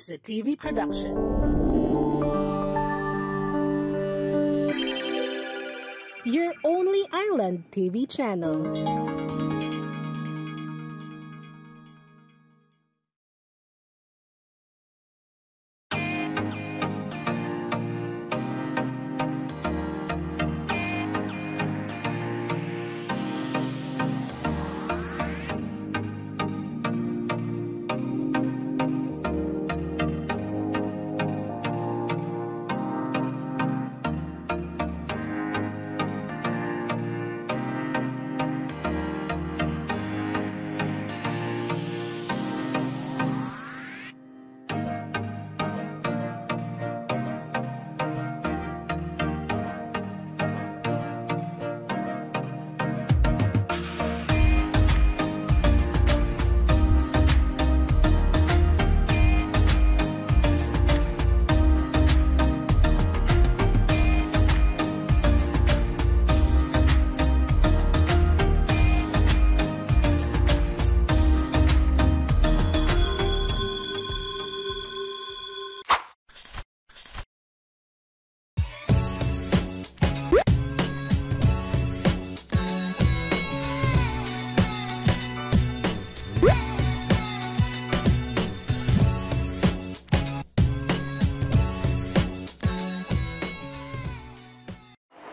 is a TV production. Your only island TV channel.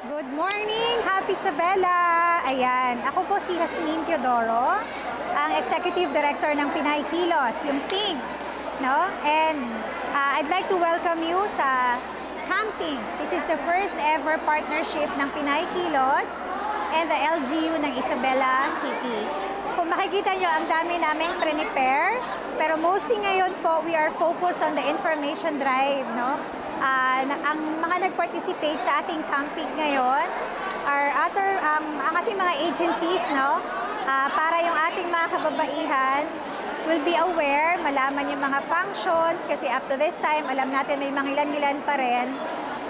Good morning! Happy Isabela! Ayan, ako po si Jasmine Teodoro, ang Executive Director ng Pinay Kilos, yung PIG, no? And I'd like to welcome you sa camping. This is the first ever partnership ng Pinay Kilos and the LGU ng Isabela City. Kung makikita nyo, ang dami naming prepare, pero mostly ngayon po, we are focused on the information drive, no? Ang mga nag-participate sa ating camping ngayon are ang ating mga agencies, no? Para yung ating mga kababaihan will be aware, malaman yung mga functions, kasi up to this time, alam natin may mga ilan-ilan pa rin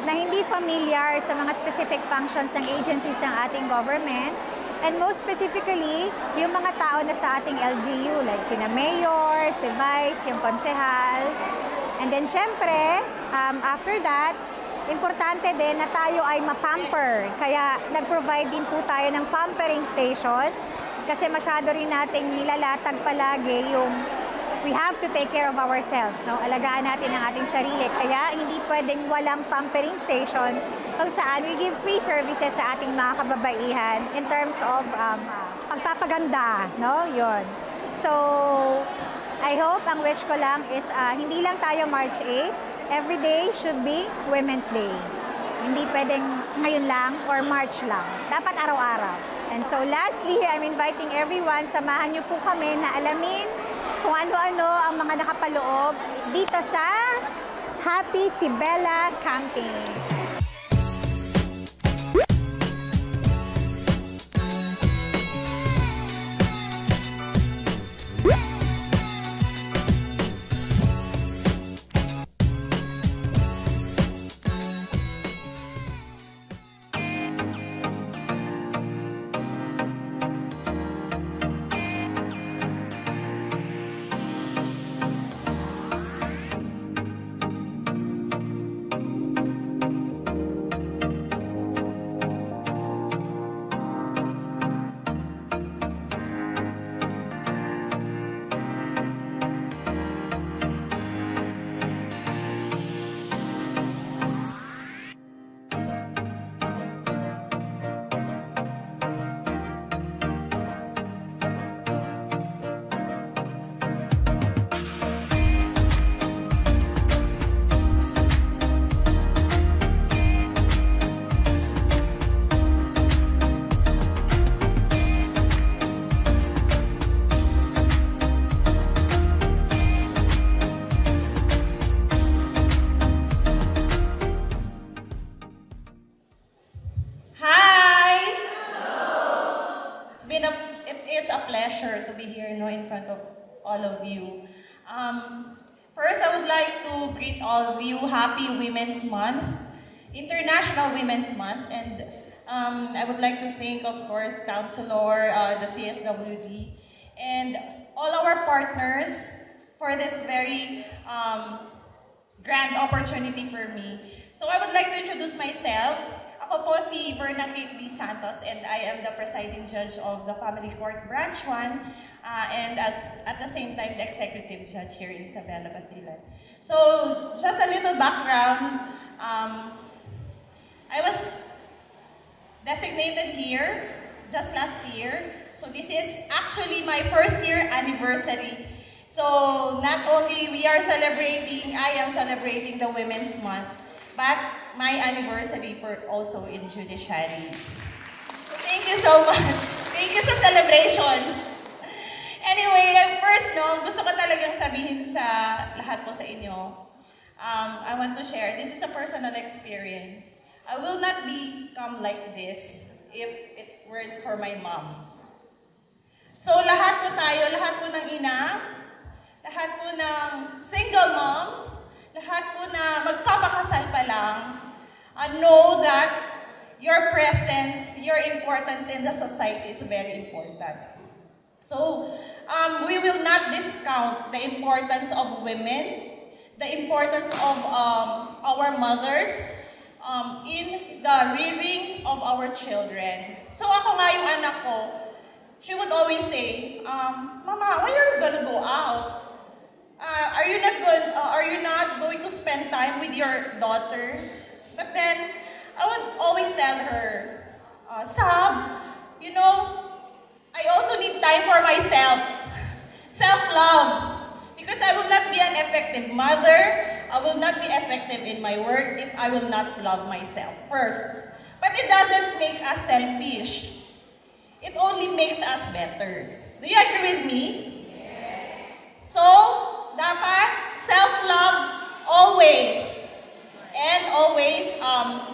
na hindi familiar sa mga specific functions ng agencies ng ating government. And most specifically, yung mga tao na sa ating LGU, like sina Mayor, si Vice, yung konsehal. And then, syempre, after that, importante din na tayo ay mapamper. Kaya, nag-provide din po tayo ng pampering station kasi masyado rin nating nilalatag palagi yung we have to take care of ourselves, no? Alagaan natin ang ating sarili. Kaya, hindi pwedeng walang pampering station kung saan we give free services sa ating mga kababaihan in terms of pagpapaganda, no? Yun. So, I hope, ang wish ko lang is hindi lang tayo March 8, every day should be Women's Day. Hindi pwedeng ngayon lang or March lang. Dapat araw-araw. And so lastly, I'm inviting everyone, samahan niyo po kami na alamin kung ano-ano ang mga nakapaloob dito sa Happy Isabela Camping. To be here, in front of all of you. First, I would like to greet all of you. Happy Women's Month, International Women's Month, and I would like to thank, of course, Councilor, the CSWD, and all our partners for this very grand opportunity for me. So I would like to introduce myself. Ako po si Verna Kate B. Santos, and I am the presiding judge of the Family Court Branch 1, and at the same time, the executive judge here in Isabela Basilan. So, just a little background. I was designated here just last year. So this is actually my first year anniversary. So not only we are celebrating, I am celebrating the Women's Month, but my anniversary for also in judiciary. So thank you so much. Thank you sa celebration. Anyway, first gusto ko talagang sabihin sa lahat po sa inyo. I want to share, this is a personal experience. I will not become like this if it weren't for my mom. So lahat po tayo, lahat po ng ina, lahat po ng single moms, lahat po na magpapakasal pa lang, know that your presence, your importance in the society is very important. So we will not discount the importance of women, the importance of our mothers, in the rearing of our children. So ako nga yung anak ko, she would always say, Mama, when are you gonna go out? Are you not going to spend time with your daughter? But then I would always tell her, Sab, you know, I also need time for myself, self-love, because I will not be an effective mother. I will not be effective in my work if I will not love myself first. But it doesn't make us selfish. It only makes us better. Do you agree with me? Yes. So, dapat self-love always. And always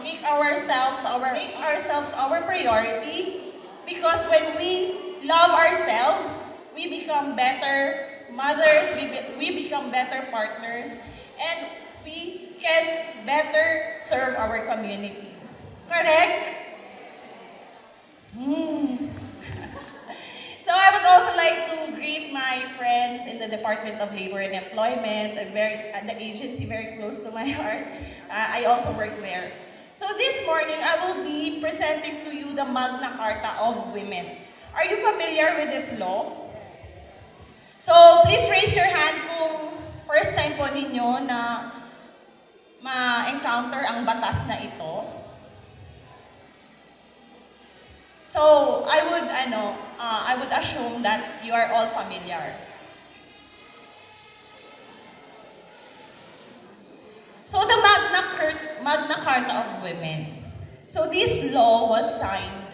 make ourselves our priority. Because when we love ourselves, we become better mothers, we become better partners, and we can better serve our community. Correct? So I would also like to greet my friends in the Department of Labor and Employment, the agency very close to my heart. I also work there. So this morning, I will be presenting to you the Magna Carta of Women. Are you familiar with this law? So please raise your hand kung first time po ninyo na ma-encounter ang batas na ito. So I would assume that you are all familiar. So the Magna Carta of Women. So this law was signed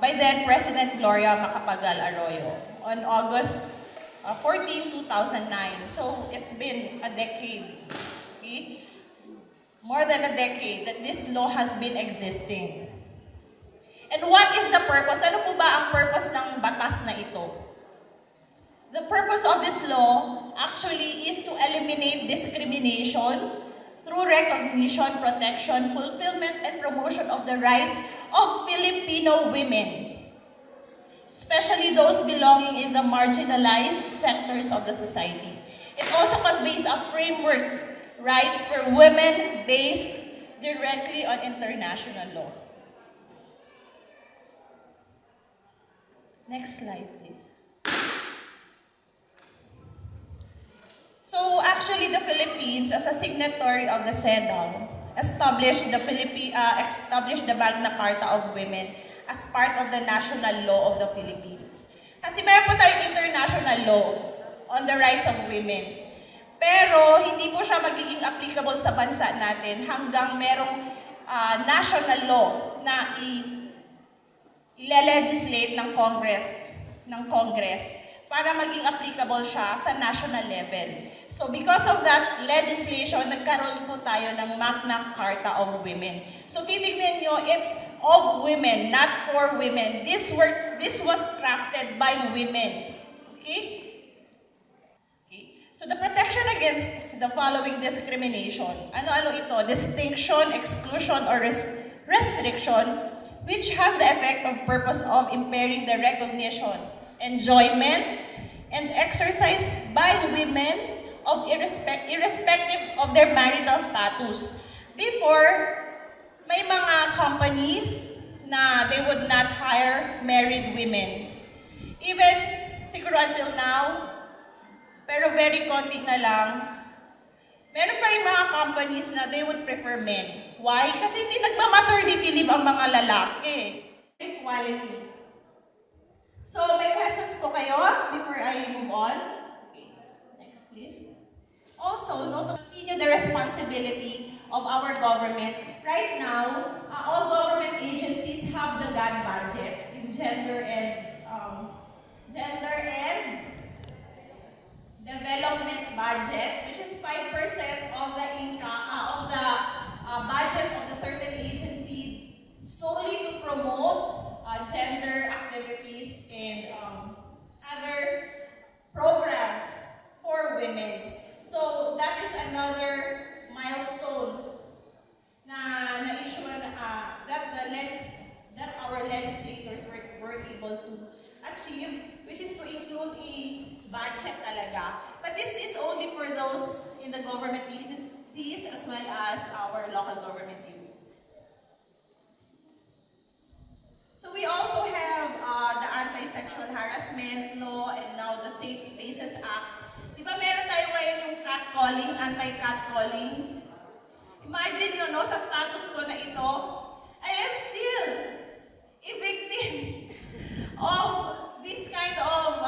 by then President Gloria Macapagal Arroyo on August 14, 2009. So it's been a decade, okay? More than a decade that this law has been existing. And what is the purpose? Ano po ba ang purpose ng batas na ito? The purpose of this law actually is to eliminate discrimination through recognition, protection, fulfillment, and promotion of the rights of Filipino women, especially those belonging in the marginalized sectors of the society. It also conveys a framework rights for women based directly on international law. Next slide, please. So actually, the Philippines, as a signatory of the CEDAW, established the Magna Carta of Women as part of the national law of the Philippines. Kasi meron po tayong international law on the rights of women. Pero hindi po siya magiging applicable sa bansa natin hanggang merong national law na i-legislate ng Congress para maging applicable siya sa national level. So because of that legislation, nagkaroon po tayo ng Magna Carta of Women. So titignan nyo, it's of women, not for women. This was crafted by women. Okay? So the protection against the following discrimination. Ano-ano ito? Distinction, exclusion, or restriction, which has the effect of purpose of impairing the recognition, enjoyment, and exercise by women irrespective of their marital status. Before, may mga companies na they would not hire married women. Even siguro until now, pero very konti na lang, meron pa rin mga companies na they would prefer men. Why? Kasi hindi nagma-maternity leave ang mga lalaki. Equality. So, may questions po kayo before I move on? Okay. Next, please. Also, to continue the responsibility of our government. Right now, all government agencies have the GAD budget in gender and development budget, which is 5% of the income budget of the certain agency solely to promote gender activities and other programs for women. So that is another milestone na-issue that our legislators were able to achieve, which is to include a budget talaga. But this is only for those in the government agencies as well as our local government units. So we also have the Anti-Sexual Harassment Law and now the Safe Spaces Act. Diba meron tayo ngayon yung catcalling, anti-catcalling? Imagine nyo, no, sa status ko na ito, I am still a victim of this kind of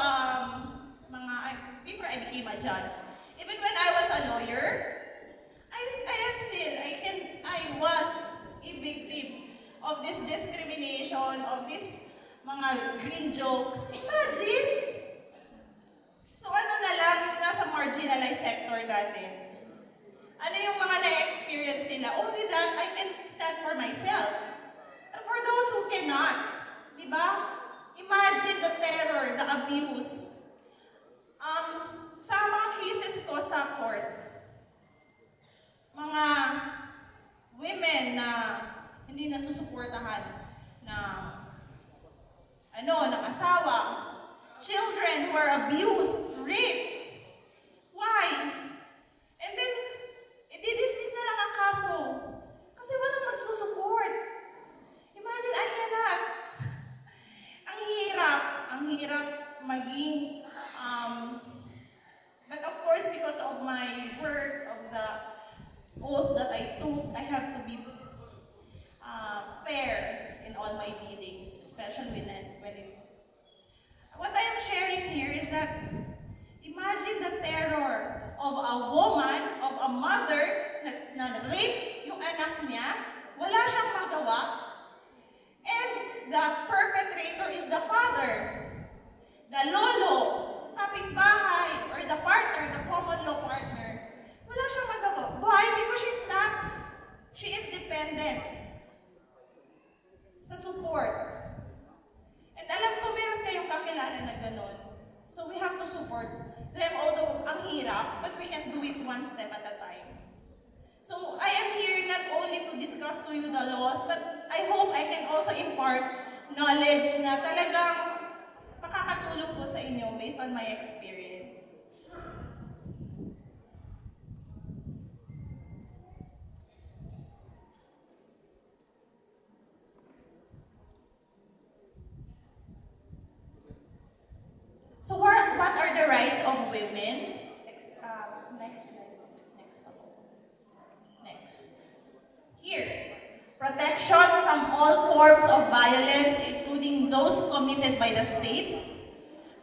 before I became a judge. Even when I was a lawyer, I was a victim of this discrimination, of this mga green jokes. Imagine! So ano na lang yung nasa marginalized sector natin? Ano yung mga na-experience nila? Only that I can stand for myself. And for those who cannot, di ba? Imagine the terror, the abuse. Sa mga cases ko sa court, mga women na hindi nasusuportahan ng asawa, children who are abused, raped. Why? And then, i-dismiss na lang ang kaso. Kasi walang magsusupport. Imagine, I cannot. Ang hirap maging, but of course, because of my work, of the oath that I took, I have to be fair in all my dealings, especially when what I am sharing here is that imagine the terror of a woman, of a mother na rape yung anak niya, wala siyang magawa, and the perpetrator is the father, the lolo, kapitbahay, or the partner, the common law partner. Wala siyang magawa. Why? Because she is dependent sa support. And alam ko meron kayong kakilala na gano'n. So we have to support them, although ang hirap, but we can do it one step at a time. So I am here not only to discuss to you the laws, but I hope I can also impart knowledge na talagang makakatulong po sa inyo based on my experience. So what are the rights of women? Next slide. Next. Here, protection from all forms of violence, including those committed by the state,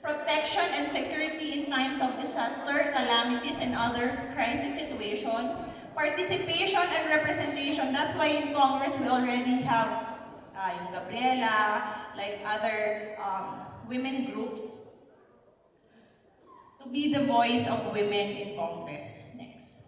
protection and security in times of disaster, calamities, and other crisis situations, participation and representation. That's why in Congress we already have yung Gabriela, like other women groups, to be the voice of women in Congress. Next.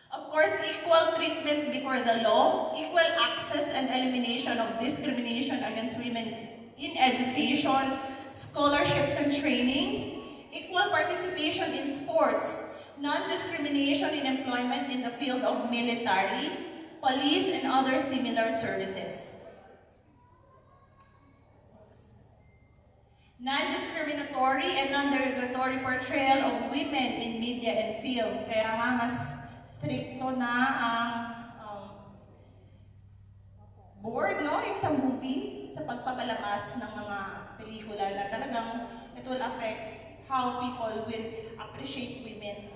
Of course, equal treatment before the law, equal access and elimination of discrimination against women in education, scholarships and training, equal participation in sports, non-discrimination in employment in the field of military, police, and other similar services. non-discriminatory and non-derogatory portrayal of women in media and film. Kaya nga mas stricto na ang board, no? Yung sa movie, sa pagpapalabas ng mga pelikula na talagang it will affect how people will appreciate women.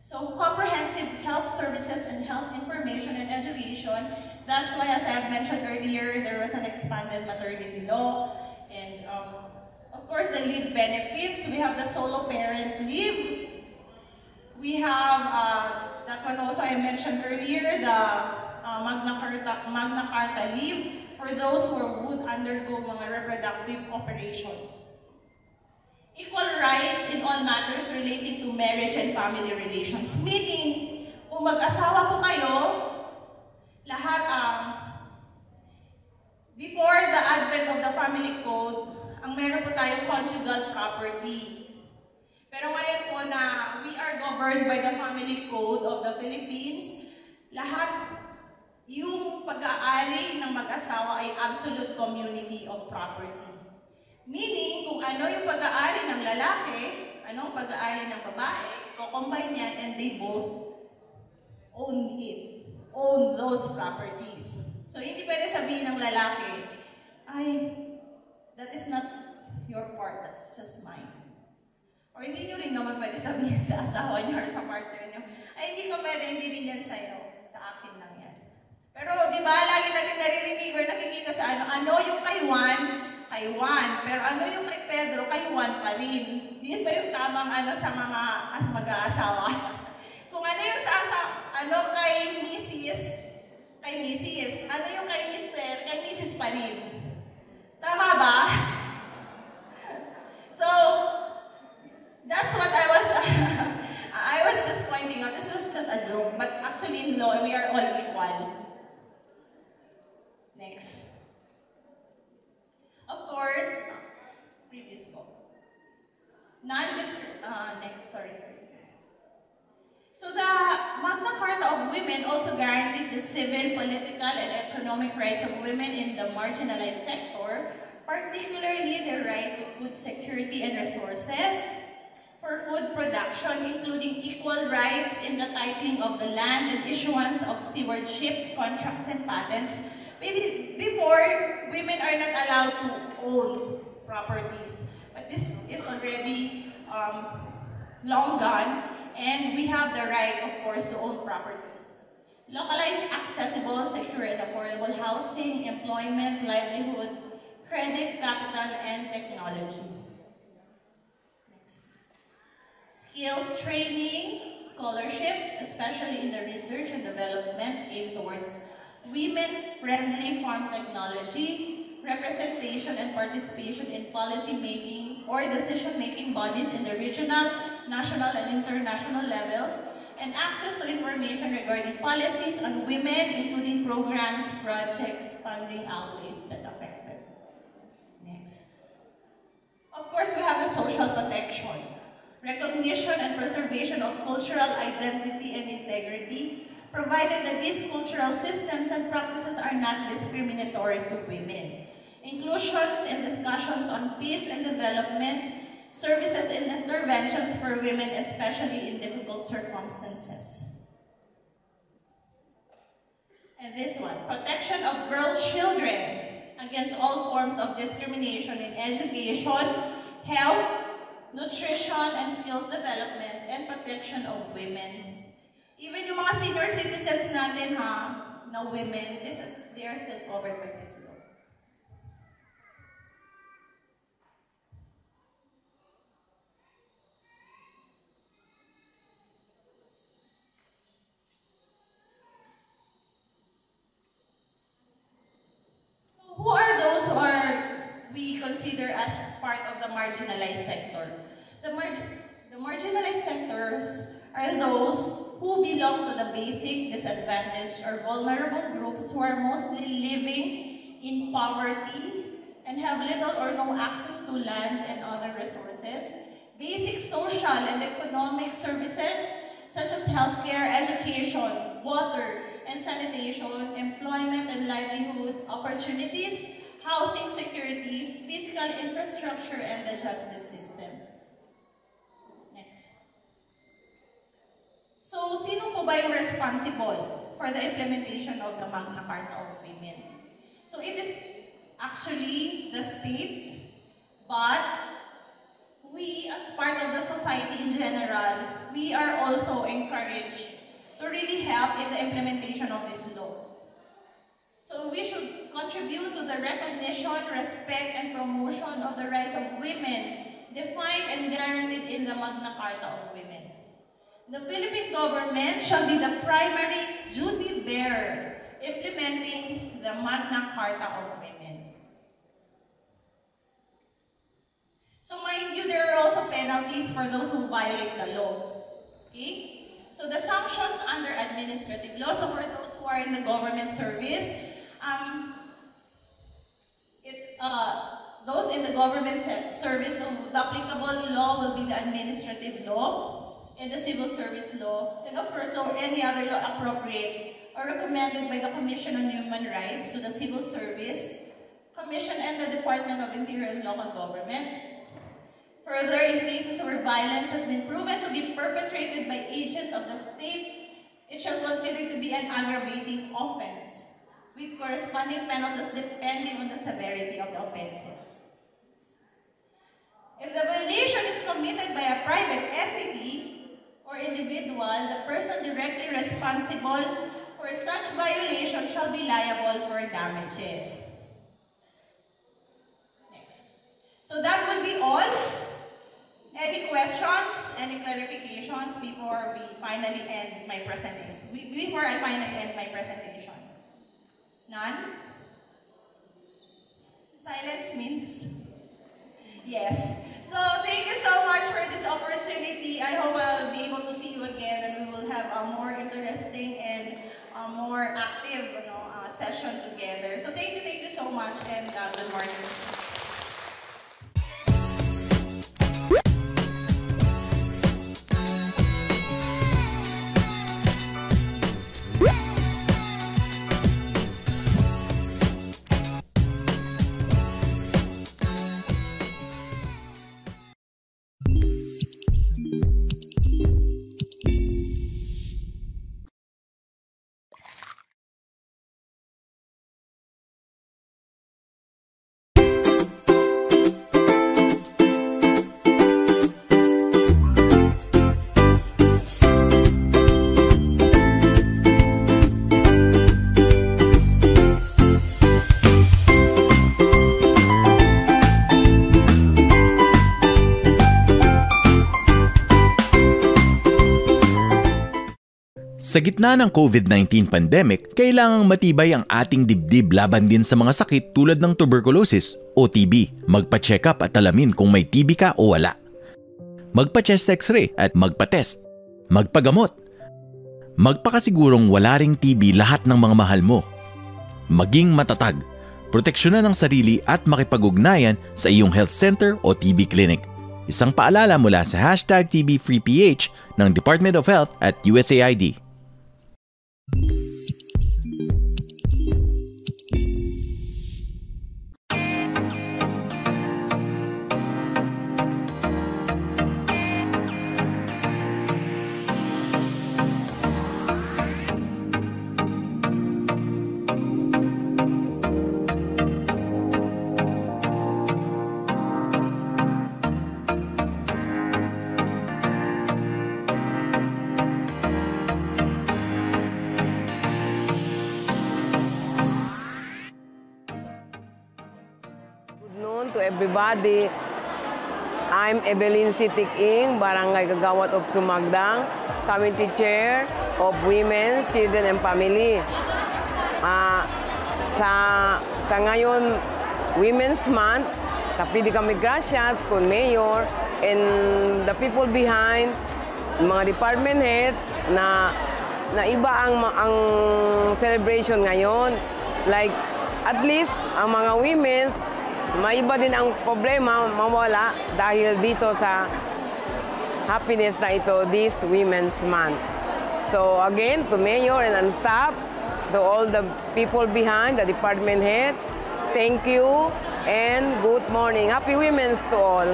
So, comprehensive health services and health information and education. That's why, as I have mentioned earlier, there was an expanded maternity law. And, of course, the leave benefits. We have the solo parent leave. We have, that one also I mentioned earlier, the Magna Carta leave for those who would undergo mga reproductive operations. Equal rights in all matters relating to marriage and family relations. Meaning, kung mag-asawa po kayo, lahat before the advent of the family code, ang meron po tayong conjugal property. Pero ngayon po na we are governed by the family code of the Philippines, lahat yung pag-aari ng mag-asawa ay absolute community of property. Meaning, kung ano yung pag-aari ng lalaki, anong pag-aari ng babae, ko-combine yan and they both own it, own those properties. So, hindi pwede sabihin ng lalaki, ay, that is not your part, that's just mine. Or hindi nyo rin naman pwede sabihin sa asawa nyo or sa partner nyo, ay, hindi ko pwede, hindi rin yan sa'yo, sa akin lang yan. Pero, di ba, lagi natin naririnig or nakikita sa ano yung kay Juan, pero ano yung kay Pedro, kay Juan pa rin. Yun ba yung tamang sa mga mag-aasawa? Kung ano yung kay Mrs., ano yung kay Mr., kay Mrs. pa rin. Tama ba? So, that's what I was just pointing out. This was just a joke, but actually in law, we are all equal. Next. Of course, previous po. Next, sorry. So the Magna Carta of Women also guarantees the civil, political, and economic rights of women in the marginalized sector, particularly the right to food security and resources for food production, including equal rights in the titling of the land and issuance of stewardship, contracts, and patents. Maybe before, women are not allowed to own properties, but this is already long gone, and we have the right, of course, to own properties. Localized, accessible, secure, and affordable housing, employment, livelihood, credit, capital, and technology. Next, please. Skills training, scholarships, especially in the research and development aimed towards women-friendly farm technology, representation and participation in policy-making or decision-making bodies in the regional, national, and international levels, and access to information regarding policies on women, including programs, projects, funding outlays that affect them. Next. Of course, we have the social protection, recognition and preservation of cultural identity and integrity, provided that these cultural systems and practices are not discriminatory to women. Inclusions and discussions on peace and development, services and interventions for women, especially in difficult circumstances. And this one, protection of girl children against all forms of discrimination in education, health, nutrition, and skills development, and protection of women. Even yung mga senior citizens natin, na women, they are still covered by this law. So who are those who we consider as part of the marginalized sector? The marginalized sectors are those who belong to the basic, disadvantaged, or vulnerable groups who are mostly living in poverty and have little or no access to land and other resources, basic social and economic services such as healthcare, education, water and sanitation, employment and livelihood opportunities, housing security, physical infrastructure, and the justice system. Next. So, sino po ba yung responsible for the implementation of the Magna Carta of Women? So, it is actually the state, but we, as part of the society in general, we are also encouraged to really help in the implementation of this law. So we should contribute to the recognition, respect, and promotion of the rights of women defined and guaranteed in the Magna Carta of Women. The Philippine government shall be the primary duty bearer implementing the Magna Carta of Women. So mind you, there are also penalties for those who violate the law. Okay? So the sanctions under administrative law, so for those who are in the government service, those in the government service, so the applicable law will be the administrative law and the civil service law, and of course, or any other law appropriate or recommended by the Commission on Human Rights to the Civil Service Commission and the Department of Interior and Local Government. Further, in cases where violence has been proven to be perpetrated by agents of the state, it shall consider to be an aggravating offense, with corresponding penalties depending on the severity of the offenses. If the violation is committed by a private entity or individual, the person directly responsible for such violation shall be liable for damages. Next. So that would be all. Any questions, any clarifications before we finally end my presentation? Before I finally end my presentation? None? Silence means yes. So thank you so much for this opportunity. I hope I'll be able to see you again and we will have a more interesting and a more active session together. So thank you so much, and good morning. Sa gitna ng COVID-19 pandemic, kailangang matibay ang ating dibdib laban din sa mga sakit tulad ng tuberculosis o TB. Magpa-check up at alamin kung may TB ka o wala. Magpa-chest x-ray at magpa-test. Magpagamot. Magpakasigurong wala ring TB lahat ng mga mahal mo. Maging matatag. Proteksyonan ang sarili at makipag-ugnayan sa iyong health center o TB clinic. Isang paalala mula sa #TBFreePH ng Department of Health at USAID. To everybody, I'm Evelyn Sitik-ing, Barangay Kagawad of Sumagdang, Committee Chair of Women, Children and Family. Sa ngayon, Women's Month, tapi di kami gracias kung Mayor and the people behind, mga department heads na iba ang celebration ngayon. Like, at least, ang mga women's, maiba din ang problema mawala dahil dito sa happiness na ito, this Women's Month. So again, to Mayor and staff, to all the people behind, the department heads, thank you and good morning. Happy Women's to all.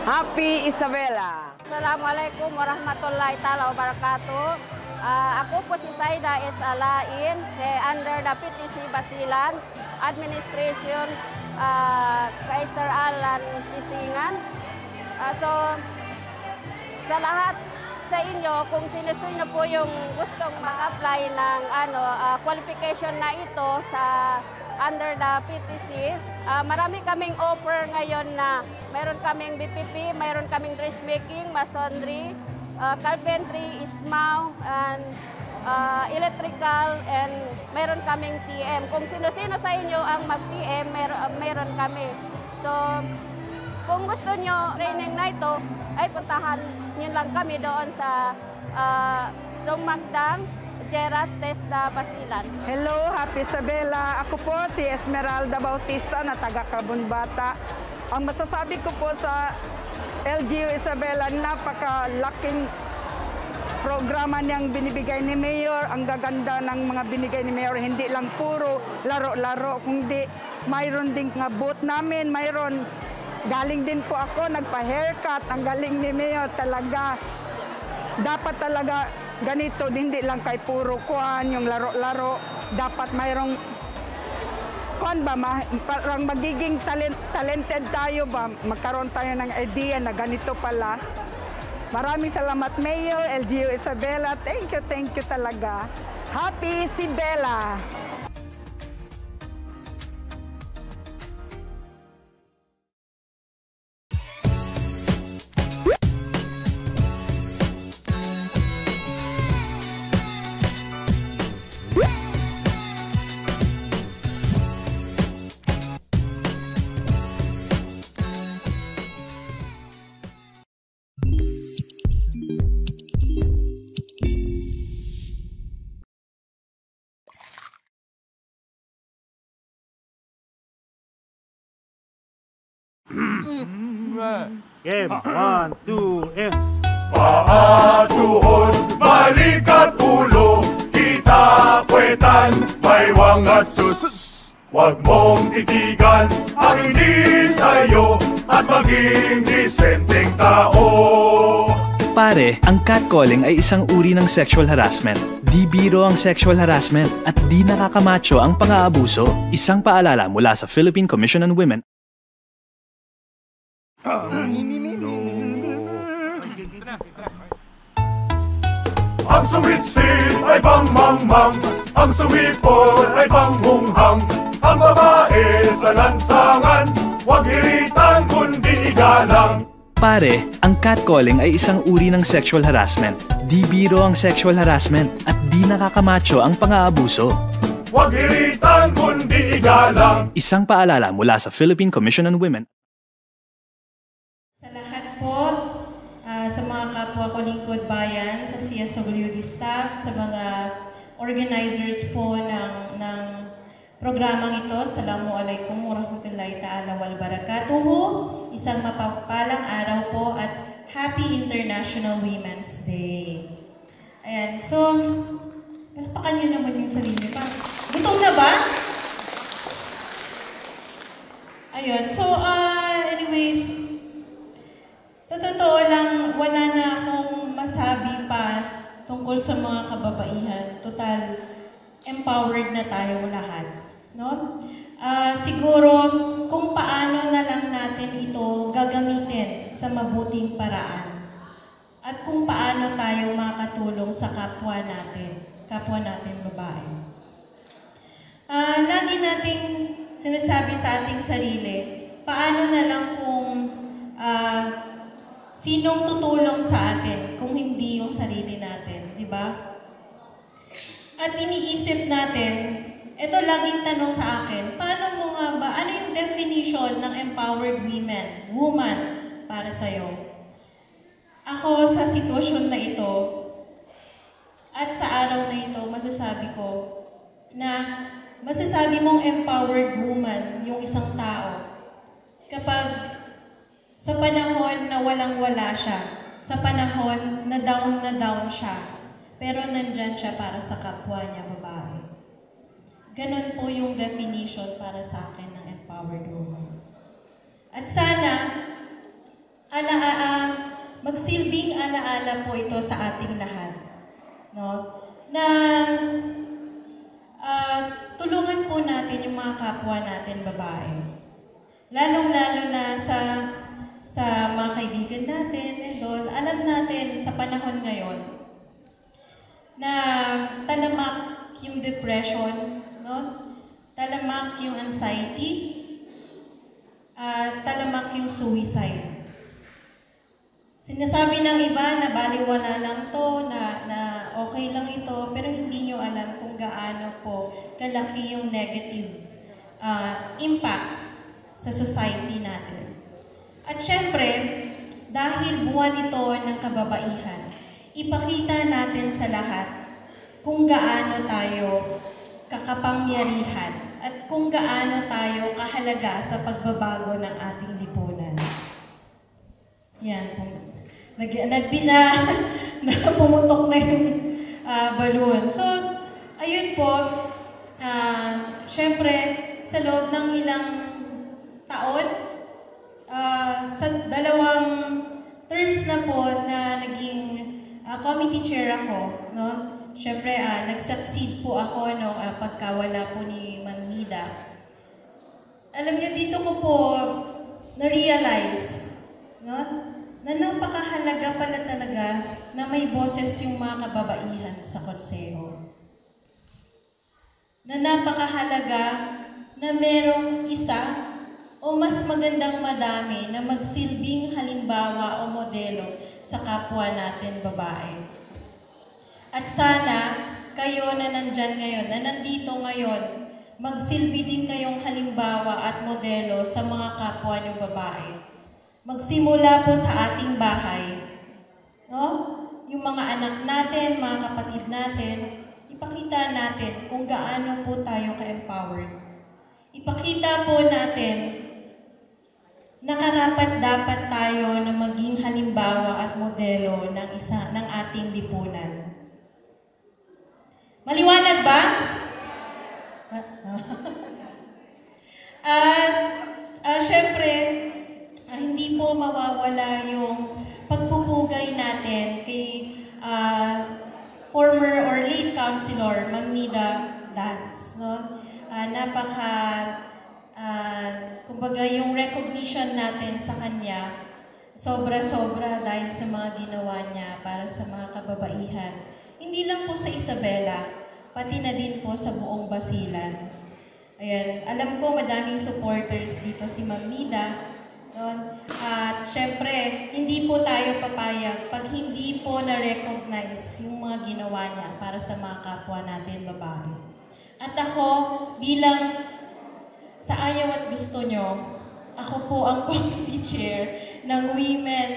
Happy Isabela. Assalamualaikum warahmatullahi taala wabarakatuh. Ako po si Saida S. Alain, under the PTC Basilan Administration kay Sir Alan Kisingan. So, sa lahat sa inyo, kung sino po yung gustong mag-apply ng qualification na ito sa under the PTC, marami kaming offer ngayon na mayroon kaming BPP, mayroon kaming dressmaking, masonry, carpentry, ismaw, and electrical, and meron kaming TM. Kung sino-sino sa inyo ang mag-TM, meron kami. So, kung gusto nyo training na ito, ay puntahan nyo lang kami doon sa Sumagdang, Jeras, Testa, Basilan. Hello, Happy Isabela. Ako po si Esmeralda Bautista na taga Kabunbata. Ang masasabi ko po sa LGU Isabela, napakalaking programa niyang binibigay ni Mayor. Ang gaganda ng mga binigay ni Mayor. Hindi lang puro laro-laro, kundi mayroon din nga booth namin. Mayroon, galing din po ako, nagpa-haircut. Ang galing ni Mayor talaga. Dapat talaga ganito, hindi lang kay puro kuhan, yung laro-laro. Dapat mayroong kuhan ba, parang magiging talented tayo ba, magkaroon tayo ng idea na ganito pala. Maraming salamat, Mayor, LGU Isabela. Thank you talaga. Happy Isabela! Game, 1, 2, and... Paa, tuhod, balikat ulo, kita kwetan, may wangat sus. Huwag mong titigan ang hindi sa'yo at maging disenteng tao. Pare, ang catcalling ay isang uri ng sexual harassment. Di biro ang sexual harassment at di nakakamacho ang pang-aabuso. Isang paalala mula sa Philippine Commission on Women. Ang sumit-sit ay bang-mang-mang, ang sumipol ay bang-hunghang. Ang babae sa lansangan, huwag iritan kundi igalang. Pare, ang catcalling ay isang uri ng sexual harassment. Di biro ang sexual harassment at di nakakamacho ang pang-aabuso. Huwag iritan kundi igalang. Isang paalala mula sa Philippine Commission on Women. Sa lahat po, sa mga kapwa ko lingkod bayan, sa CSWD staff, sa mga organizers po ng programang ito, Assalamualaikum warahmatullahi ta'ala wal barakatuhu. Isang mapagpalang araw po at Happy International Women's Day. Ayan, so, palpakan nyo naman yung sarili pa. Gutom na ba? Ayun, so, anyways, sa totoo lang, wala na akong masabi pa tungkol sa mga kababaihan. Total, empowered na tayo lahat. No? Siguro, kung paano na lang natin ito gagamitin sa mabuting paraan. At kung paano tayo makatulong sa kapwa natin babae. Lagi nating sinasabi sa ating sarili, paano na lang kung sinong tutulong sa atin kung hindi yung sarili natin, di ba? At iniisip natin, ito laging tanong sa akin, paano mo nga ba, ano yung definition ng empowered woman para sa'yo? Ako sa sitwasyon na ito, at sa araw na ito, masasabi ko na masasabi mong empowered woman yung isang tao kapag sa panahon na walang-wala siya, sa panahon na down siya, pero nandyan siya para sa kapwa niya babae. Ganon po yung definition para sa akin ng empowered woman. At sana, magsilbing alaala po ito sa ating lahat. No? Na tulungan po natin yung mga kapwa natin babae. Lalong-lalo na sa mga kaibigan natin and all. Alam natin sa panahon ngayon na talamak yung depression, no? Talamak yung anxiety, talamak yung suicide. Sinasabi ng iba na baliwala lang to, na okay lang ito, pero hindi nyo alam kung gaano po kalaki yung negative impact sa society natin. At syempre, dahil buwan ito ng kababaihan, ipakita natin sa lahat kung gaano tayo kakapangyarihan at kung gaano tayo kahalaga sa pagbabago ng ating lipunan. Yan po. Pumutok na yung balloon. So, ayun po, syempre, sa loob ng ilang taon, sa 2 terms na po na naging committee chair ako, no? Syempre, nag-succeed po ako no, pagkawala po ni Ma'am Nida. Alam niyo, dito ko po na-realize, no? Na napakahalaga pala talaga na may boses yung mga kababaihan sa konseho. Na napakahalaga na merong isa o mas magandang madami na magsilbing halimbawa o modelo sa kapwa natin babae. At sana kayo na nandyan ngayon, na nandito ngayon, magsilbi din kayong halimbawa at modelo sa mga kapwa nyo babae. Magsimula po sa ating bahay, no? Yung mga anak natin, mga kapatid natin, ipakita natin kung gaano po tayo ka-empowered. Ipakita po natin na karapat-dapat tayo na maging halimbawa at modelo ng ating lipunan. Maliwanag ba? Syempre, hindi po mawawala yung pagpupugay natin kay former or late councilor, Ma'am Nida Dance. No? Kumbaga yung recognition natin sa kanya, sobra-sobra dahil sa mga ginawa niya para sa mga kababaihan. Hindi lang po sa Isabela, pati na din po sa buong Basilan. Ayan, alam ko madaming supporters dito si Ma'am Nida. At syempre, hindi po tayo papayag pag hindi po na-recognize yung mga ginawa niya para sa mga kapwa natin babae. At ako, bilang sa ayaw at gusto nyo, ako po ang committee chair ng Women,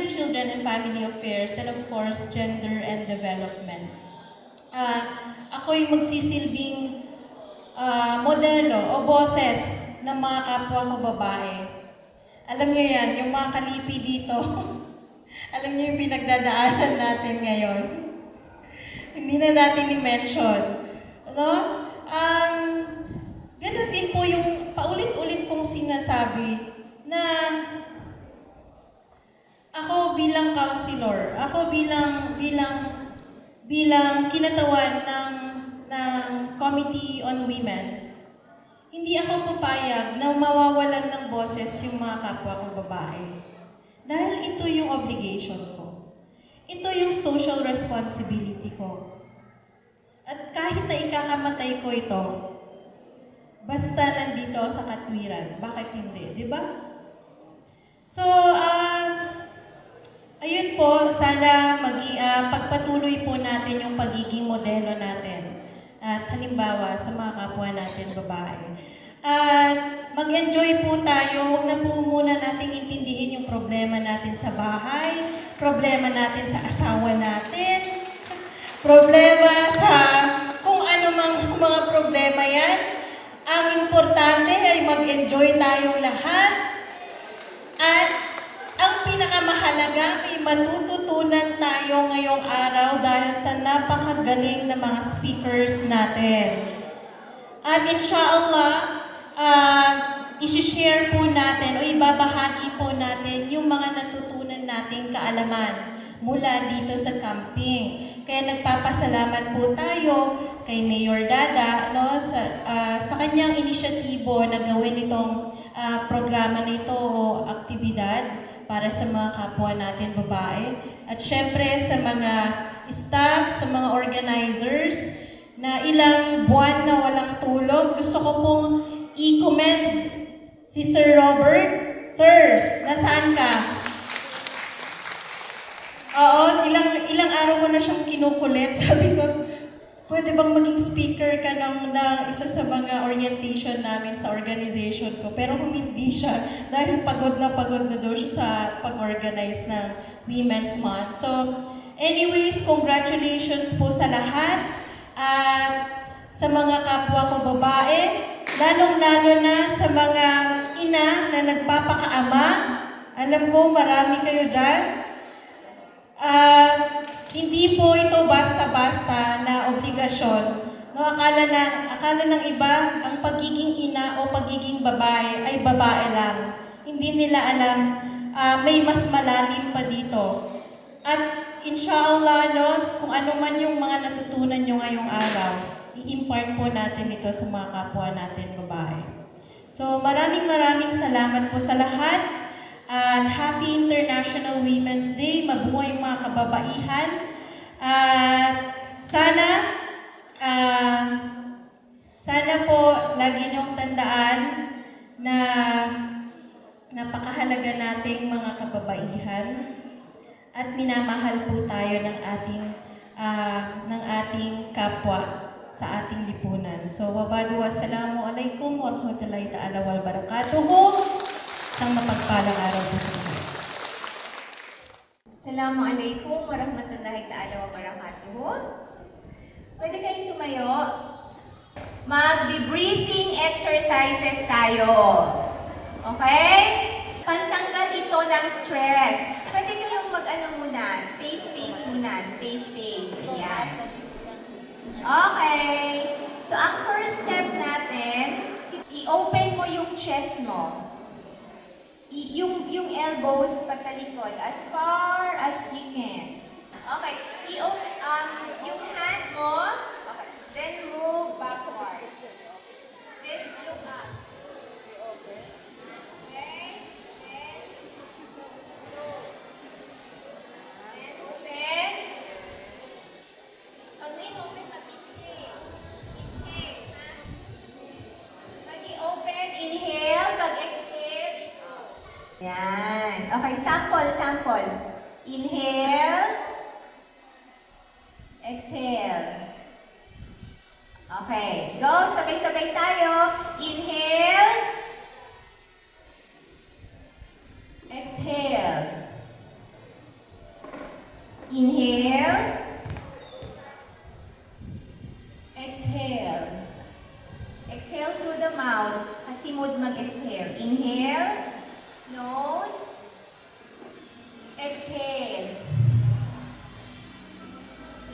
Children and Family Affairs and of course, Gender and Development. Ako yung magsisilbing modelo o boses ng mga kapwa ko babae. Alam niyo yan, yung mga kalipi dito, alam niyo yung pinagdadaanan natin ngayon. Hindi na natin i-mention. No? Ganun din po yung paulit-ulit kong sinasabi na ako bilang counselor, ako bilang kinatawan ng Committee on Women, hindi ako papayag na mawawalan ng boses yung mga kapwa kong babae. Dahil ito yung obligation ko. Ito yung social responsibility ko. At kahit na ikakamatay ko ito, basta nandito sa katwiran, bakit hindi? Di ba? So, ayun po, sana pagpatuloy po natin yung pagiging modelo natin. At halimbawa sa mga kapwa natin babae. At mag-enjoy po tayo, huwag na po muna natin intindihin yung problema natin sa bahay, problema natin sa asawa natin, problema sa kung ano mang mga problema yan. Ang importante ay mag-enjoy tayong lahat at ang pinakamahalaga ay matututunan tayo ngayong araw dahil sa napakagaling na mga speakers natin. At inshallah, isi-share po natin o ibabahagi po natin yung mga natutunan nating kaalaman mula dito sa camping. Kaya nagpapasalamat po tayo kay Mayor Dada, no, sa kanyang inisyatibo na gawin itong programa na ito o aktibidad para sa mga kapwa natin babae. At syempre sa mga staff, sa mga organizers na ilang buwan na walang tulog. Gusto ko pong i-commend si Sir Robert. Sir, nasaan ka? Oo, ilang araw ko na siyang kinukulit. Sabi ko, pwede bang maging speaker ka ng isa sa mga orientation namin sa organization ko? Pero hindi siya dahil pagod na daw siya sa pag-organize ng Women's Month. So, anyways, congratulations po sa lahat. Sa mga kapwa ko babae, lalong-lalo na sa mga ina na nagpapakaama. Alam ko, marami kayo dyan. Hindi po ito basta-basta na obligasyon. No, akala ng iba, ang pagiging ina o pagiging babae ay babae lang. Hindi nila alam, may mas malalim pa dito. At inshallah, no, kung ano man yung mga natutunan nyo ngayong araw, i-impart po natin ito sa mga kapwa natin babae. So maraming salamat po sa lahat. At Happy International Women's Day. Mabuhay mga kababaihan. Sana po lagi niyong tandaan na napakahalaga nating mga kababaihan at minamahal po tayo ng ating kapwa sa ating lipunan. So, wabadu wassalamualaikum warahmatullahi ta'ala wabarakatuhu. Isang mapagpalang araw po sa mga. Assalamualaikum warahmatullahi ta'ala wabarakatuhu. Pwede kayong tumayo. Mag-breathing exercises tayo. Okay? Pantanggal ito ng stress. Pwede kayong mag-ano muna, space muna, space. Ayan. Okay. So, ang first step natin, i-open mo yung chest mo. Yung elbows patalikod as far as you can. Okay. Yung hand mo, okay. Then move backward. Then look up. Okay. Then open. Pag na-open, mapipili. Inhale. Pag i-open, inhale. Pag exhale, yan. Okay, sample. Inhale. Exhale. Okay, go. Sabay-sabay tayo. Inhale. Exhale. Inhale. Exhale. Exhale through the mouth. Hasimod mag-exhale. Inhale. Nose. Exhale.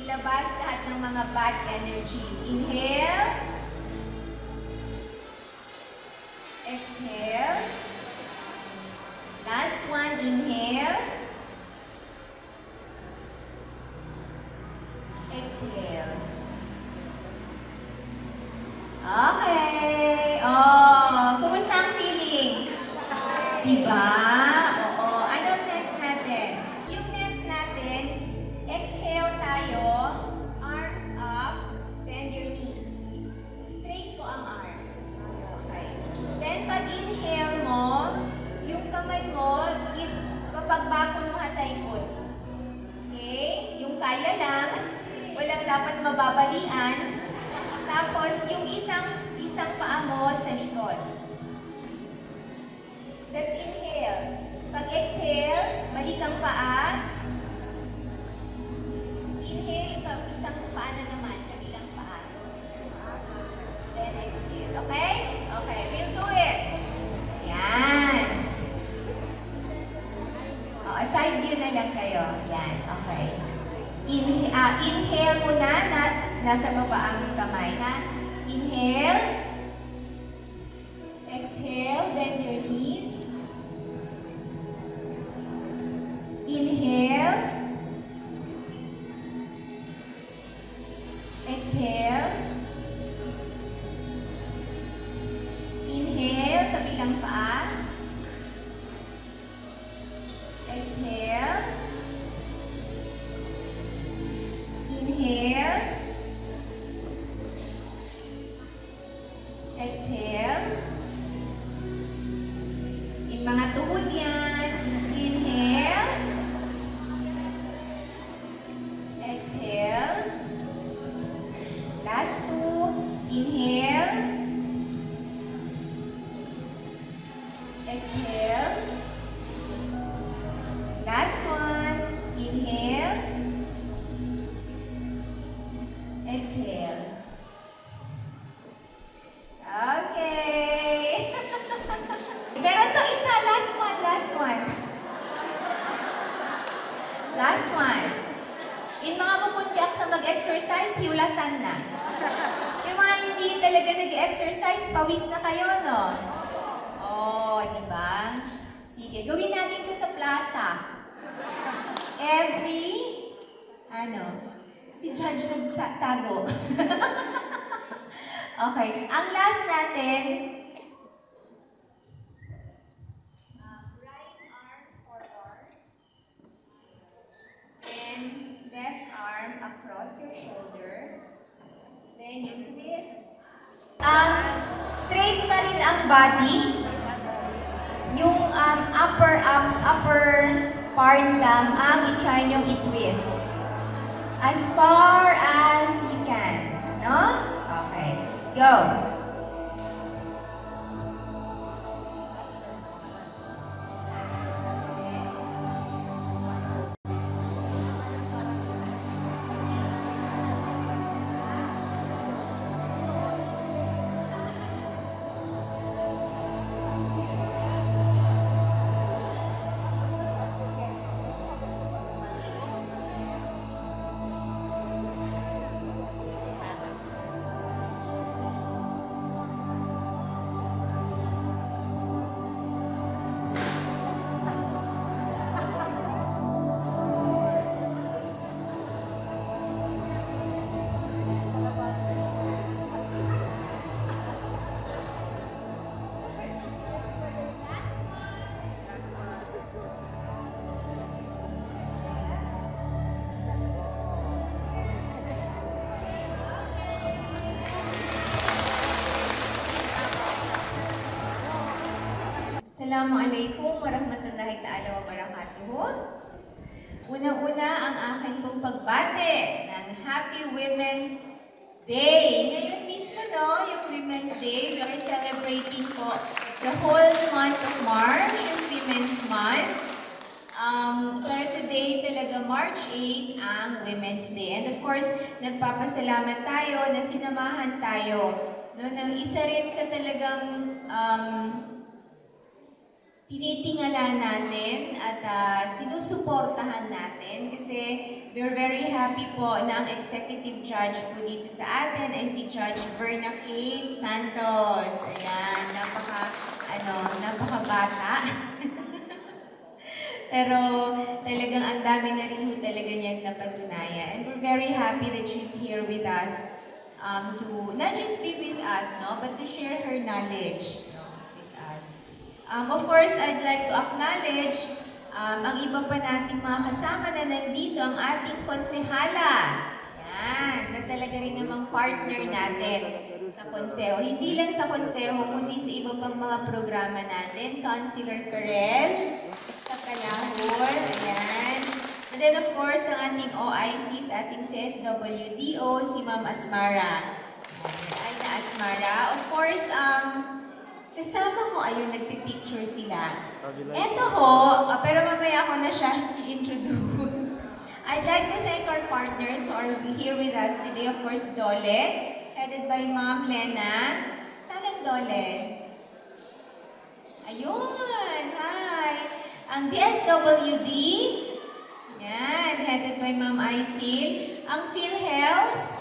Ilabas lahat ng mga bad energies. Inhale. Exhale. Last one. Inhale. Exhale. Okay. Oh, kumusta ang feeling? Diba? Oo. Anong next natin? Yung next natin, exhale tayo. Arms up. Bend your knees. Straight po ang arms. Okay. Then, pag inhale mo, yung kamay mo, papagbako ng hataykot. Okay? Yung kaya lang, walang dapat mababalian. Tapos, yung isang paa mo sa likod. Let's inhale. Pag exhale, balik ang paa. Inhale, isang paa na naman, kabilang paa. Then exhale. Okay? Okay, we'll do it. Yan. Side view na lang kayo. Yan, okay. Inhale muna, nasa baba ang kamay, ha? Inhale. Exhale, bend your knees. Inhale. Exhale. Inhale, kabilang paa. Exhale. Inhale. Exhale. In mga tuhod yan. Inhale. Exhale. Last two. Inhale. Exhale. Last one. Inhale. Exhale. Okay. Meron pang isa. Last one. Last one. Last one. In mga pupunpiak sa mag-exercise, hiulasan na. Yung mga hindi talaga nag-exercise, pawis na kayo, no? Oh, di ba? Sige, gawin natin to sa plaza. Si Judge nagtago. Okay, ang last natin, right arm forward, and left arm across your shoulder, then you twist. Straight pa rin ang body. Yung upper part lang ang i-try nyo i-twist. As far as you can. No? Okay. Let's go. Assalamualaikum warahmatullahi ta'ala wabarakatuh. Unang-una ang akin pong pagbate ng Happy Women's Day. Ngayon mismo, no, yung Women's Day, we are celebrating po the whole month of March is Women's Month. Pero today talaga March 8 ang Women's Day. And of course, nagpapasalamat tayo na sinamahan tayo. No, isa rin sa talagang tinitingala natin at sinusuportahan natin kasi we're very happy po na ang executive judge po dito sa atin ay si Judge Verna Kate Santos. Ayan, napakabata. Pero talagang ang dami na rin po talaga niyang napatunayan. And we're very happy that she's here with us to not just be with us, no, but to share her knowledge. Of course, I'd like to acknowledge ang iba pa nating mga kasama na nandito, ang ating konsehala. Yan, na talaga rin namang partner natin sa konseho. Hindi lang sa konseho, kundi sa iba pang mga programa natin. Councilor Karel, sa Kalahor, ayan. And then of course, ang ating OIC, sa ating CSWDO, si Ma'am Asmara. Ay na Asmara. Of course, kasama ko, ayun, nagpipicture sila. Eto ho, pero mamaya ako na siya i-introduce. I'd like to thank our partners who are here with us today. Of course, Dole, headed by Ma'am Lena. Saan ang Dole? Ayun, hi! Ang DSWD, yan, headed by Ma'am Isil. Ang PhilHealth,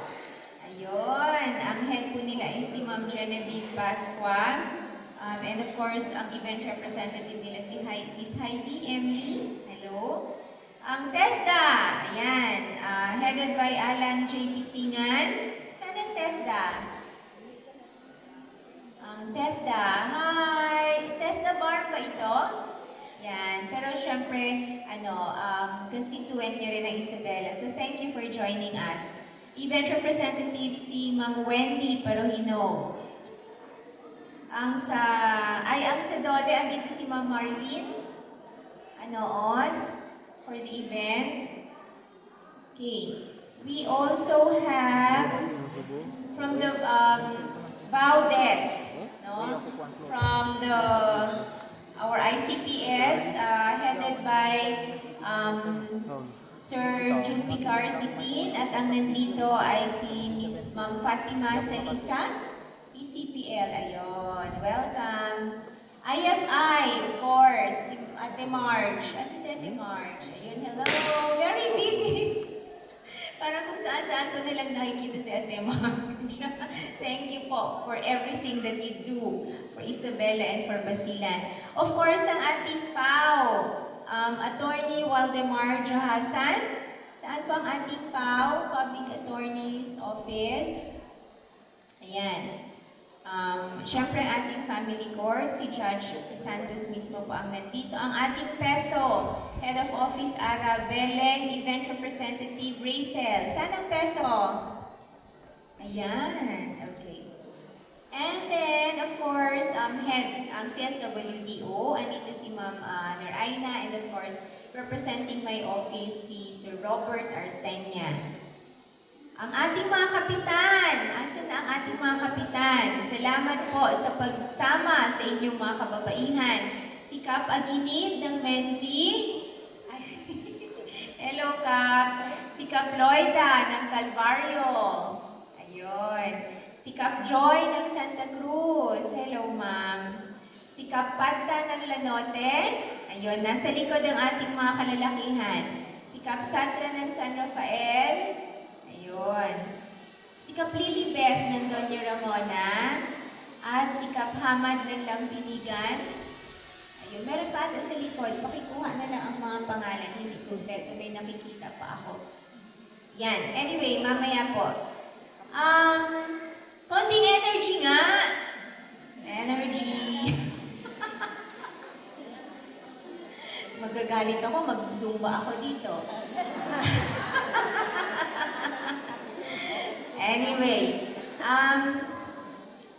ayun, ang head po nila ay si Ma'am Genevieve Pasqua. And of course, ang event representative nila si Miss Heidi Emily. Hello. Ang TESDA, ayan, headed by Alan J. Pisingan. Saan ang TESDA? Ang TESDA, hi! TESDA bar ba ito? Yan, pero syempre, constituent nyo rin ang Isabela. So thank you for joining us. Event representative si Ma'am Wendy Parohino. Ang sa Dode, andito si Ma'am Marlene Oz for the event. Okay. We also have from the bow desk, no? From our ICPS, headed by Sir June Picar Sitin, at ang nandito ay si Miss Ma'am Fatima Salisa, PCPL. Ayun, welcome. IFI, of course, si Ate Marge. Si Ate Marge. Ayun, hello. Very busy. Parang kung saan-saan ko nalang nakikita si Ate Marge. Thank you po for everything that you do for Isabela and for Basilan. Of course, ang ating PAO, Attorney Waldemar Johasan. Saan po ang ating PAO? Public Attorney's Office. Ayan. Siyempre, ang ating family court, si Judge Santos mismo po ang nandito. Ang ating PESO, Head of Office Ara Beleng, Event Representative Racel. Saan ang PESO? Ayan, okay. And then, of course, Head ang CSWDO, andito si Ma'am Naraina, and of course, representing my office, si Sir Robert Arsenia. Ang ating mga kapitan, asan na ang ating mga kapitan? Salamat po sa pagsama sa inyong mga kababaihan. Si Cap Aginid ng Menzi. Hello, Cap. Si Cap Loida ng Calvario. Ayun. Si Cap Joy ng Santa Cruz. Hello, ma'am. Si Cap Pata ng Lanote. Ayun, nasa likod ang ating mga kalalakihan. Si Cap Satra ng San Rafael. Ayun. Si Kap Lilibeth ng Doña Ramona at si Kap Hamad ng Lampinigan. Ayun, meron pa ata sa likod. Pakikuha na lang ang mga pangalan. Hindi kompleto. May nakikita pa ako. Yan. Anyway, mamaya po. Konting energy nga. Energy. Magagalit ako. Magsusumba ako dito. Anyway,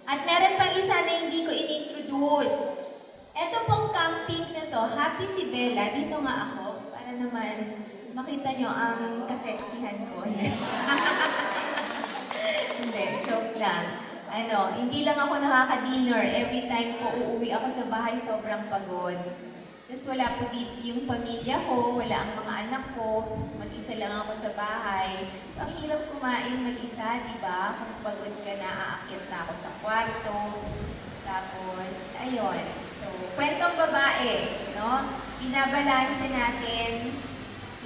at meron pang isa na hindi ko in-introduce. Ito pong camping na to, Happy si Bella, dito nga ako, para naman makita nyo ang kaseksihan ko. Hindi, joke lang. Hindi lang ako nakaka-dinner. Every time po uuwi ako sa bahay, sobrang pagod. Tapos wala po dito yung pamilya ko, wala ang mga anak ko, mag-isa lang ako sa bahay. So ang hirap kumain mag-isa, di ba? Kung pagod ka na, aakyat na ako sa kwarto. Tapos, ayun. So, kwentong babae, no? Binabalanse natin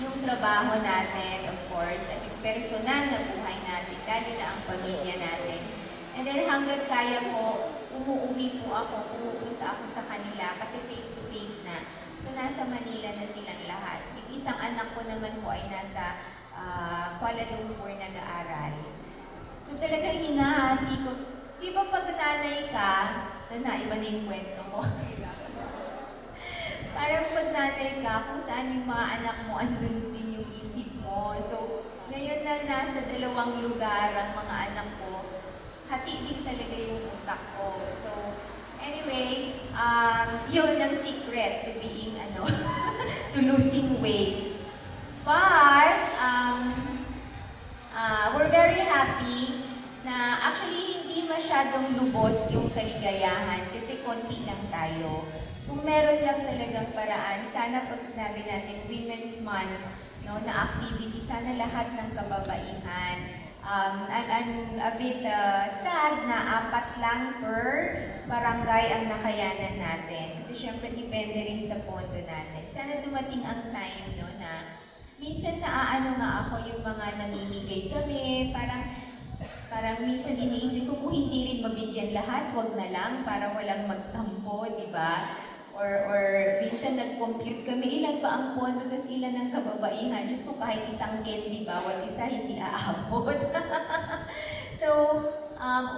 yung trabaho natin, of course, at yung personal na buhay natin, lalo na ang pamilya natin. And then hanggang kaya po, umuwi po ako, pumupunta ako sa kanila kasi face-to-face na. So nasa Manila na silang lahat. Yung isang anak ko naman po ay nasa Kuala Lumpur nag-aaral. So talagang hinahati ko. Di ba pag nanay ka, iba na yung kwento ko. Parang pag nanay ka, kung saan yung mga anak mo, andun din yung isip mo. So ngayon na nasa dalawang lugar ang mga anak ko, hati din talaga yung utak ko. So, anyway, yun ang secret to being, to losing weight. But, we're very happy na actually hindi masyadong lubos yung kaligayahan kasi konti lang tayo. Kung meron lang talagang paraan, sana pag sinabi natin Women's Month, no, na activity, sana lahat ng kababaihan. I'm a bit sad na 4 lang per barangay ang nakayanan natin. Kasi syempre depende rin sa pondo natin. Sana dumating ang time, no, na minsan naaano nga ako yung mga namimigay kami, parang Parang minsan iniisip ko kung hindi rin mabigyan lahat, wag na lang para walang magtampo, di ba? Or minsan nag-compute kami, ilan ba ang pondo, tapos ilan ang kababaihan. Diyos ko, kahit isang candy bawat isa, hindi aabot. So,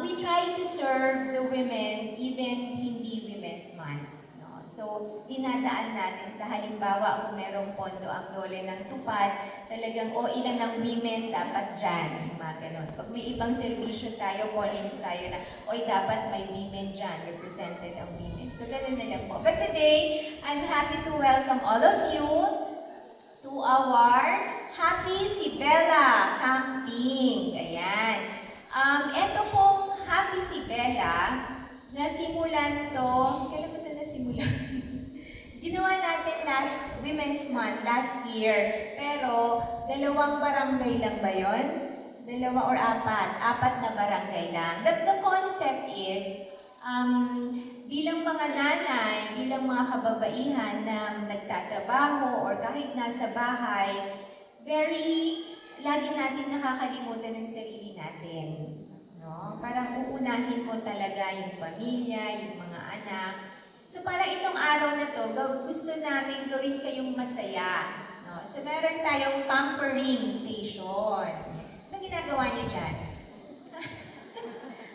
we try to serve the women, even hindi Women's Month. No? So, dinadaan natin sa halimbawa, kung merong pondo ang dole ng tupad, talagang, ilan ng women dapat dyan. Mga ganun. Pag may ibang servisyo tayo, conscious tayo na, dapat may women dyan, represented ang women. So, ganun na lang po. But today, I'm happy to welcome all of you to our Happy Sibela Camping. Ayan. Ito pong Happy Sibela, nasimulan to, kailan ba ito nasimulan? Ginawa natin last Women's Month, last year. Pero, 2 barangay lang ba yun? 2 or 4? 4 na barangay lang. The concept is, bilang mga nanay, bilang mga kababaihan na nagtatrabaho or kahit nasa bahay, lagi natin nakakalimutan ng sarili natin. No? Parang uunahin mo talaga yung pamilya, yung mga anak. So para itong araw na to, gusto namin gawin kayong masaya. No? So meron tayong pampering station. Ano ginagawa niyo dyan?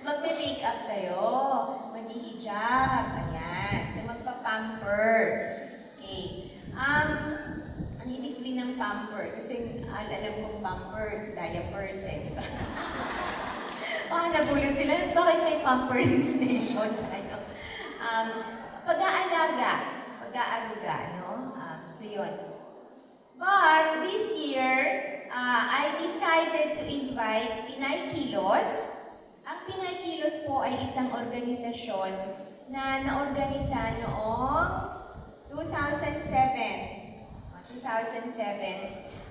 Magme-makeup kayo, mag-hijab, ayan. So magpa-pamper. Okay. Ang ibig sabihin ng pamper, kasi alam kong pamper, diapers di ba? Nagulat sila, bakit may pampering station tayo? Pag-aaruga, no? So yun. But this year, I decided to invite Pinay Kilos. Ang Pinay Kilos po ay isang organisasyon na naorganisa noong 2007.